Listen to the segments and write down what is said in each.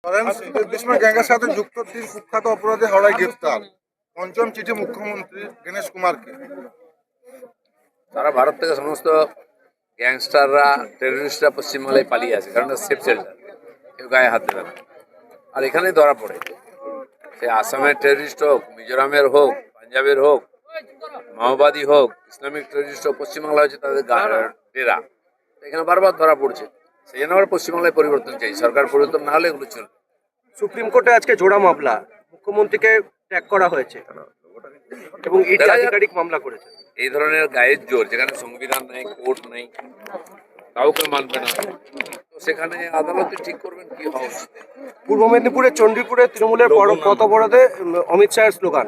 গ্যাংয়ের সাথে যুক্ত 3 কুখ্যাত অপরাধী হাওড়ায় গ্রেফতার। পঞ্চম চিঠি মুখ্যমন্ত্রী গণেশ কুমারকে। সারা ভারত থেকে সমস্ত গ্যাংস্টাররা, টেররিস্টরা পশ্চিমবাংলায় পালিয়ে আসে, কারণ সেফ শেল্টার, কেউ গায়ে হাত দেবে না। আর এখানেই ধরা পড়ে, সে আসামের টেররিস্ট হোক, মিজোরামের হোক, পাঞ্জাবের হোক, মাওবাদী হোক, ইসলামিক টেররিস্ট হোক, পশ্চিমবাংলা হচ্ছে তাদের ডেরা। এখানে বারবার ধরা পড়ছে। সেই জন্য আমরা পশ্চিমবাংলায় পরিবর্তন চাই। সরকার পরিবর্তন না হলে এগুলো চলবে। সুপ্রিম কোর্টে আজকে জোড়া মামলা, মুখ্যমন্ত্রীকে ট্যাগ করা হয়েছে এবং ইডি আধিকারিক মামলা করেছে। এই ধরনের গায়ের জোর, যেখানে সংবিধান নেই, কোর্ট নেই, কাউকে মানবে না, তো সেখানে আদালতে ঠিক করবেন কি হওয়া উচিত। পূর্ব মেদিনীপুরের চণ্ডীপুরে তৃণমূলের পথ অবরোধে অমিত শাহের স্লোগান,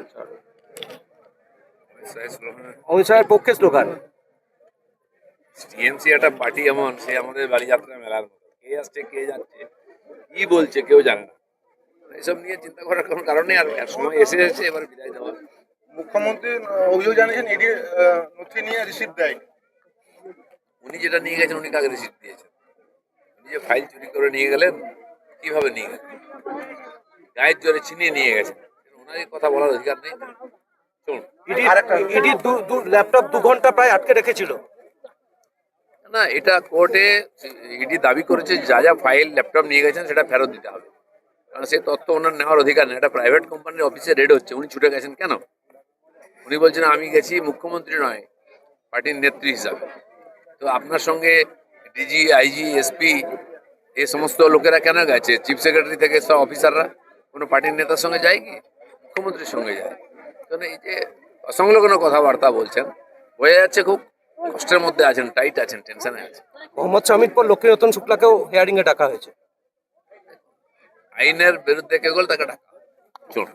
অমিত শাহের পক্ষে স্লোগান। টিএমসি একটা পার্টি এমন, সে আমাদের বাড়ি যাত্রা মেলার মতো, কে আসছে কে যাচ্ছে কি বলছে কেউ জানে না। এসব নিয়ে চিন্তা করার কোনো কারণ নেই। আর সময় এসে এসেছে, এবার বিদায় দেওয়া। মুখ্যমন্ত্রী অভিযোগ জানিয়েছেন ইডি নথি নিয়ে রিসিভ দেয়। উনি যেটা নিয়ে গেছেন, উনি কাকে রিসিভ দিয়েছেন? উনি যে ফাইল চুরি করে নিয়ে গেলেন, কিভাবে নিয়ে গেলেন? গায়ের জোরে ছিনিয়ে নিয়ে গেছেন, ওনার কথা বলার অধিকার নেই। শুনুন, ইডি ল্যাপটপ 2 ঘন্টা প্রায় আটকে রেখেছিল। না, এটা কোর্টে ইডি দাবি করেছে যা যা ফাইল ল্যাপটপ নিয়ে গেছেন সেটা ফেরত দিতে হবে, কারণ সেই তথ্য ওনার নেওয়ার অধিকার নেই। এটা প্রাইভেট কোম্পানির অফিসে রেড হচ্ছে, উনি ছুটে গেছেন কেন? উনি বলছেন আমি গেছি মুখ্যমন্ত্রী নয়, পার্টির নেত্রী হিসাবে। তো আপনার সঙ্গে ডিজি, আইজি, এসপি এই সমস্ত লোকেরা কেন গেছে? চিফ সেক্রেটারি থেকে সব অফিসাররা কোনো পার্টির নেতার সঙ্গে যায় কি? মুখ্যমন্ত্রীর সঙ্গে যায়। তো এই যে অসংলগ্ন কথাবার্তা বলছেন, বোঝা যাচ্ছে খুব কষ্টের মধ্যে আছেন, টাইট আছেন, টেনশনে আছেন। মোহাম্মদ শামির পর লক্ষ্মীরতন শুক্লাকেও হিয়ারিং এ ডাকা হয়েছে। আইনের বিরুদ্ধে কে গেল তাকে ডাকা। চলুন।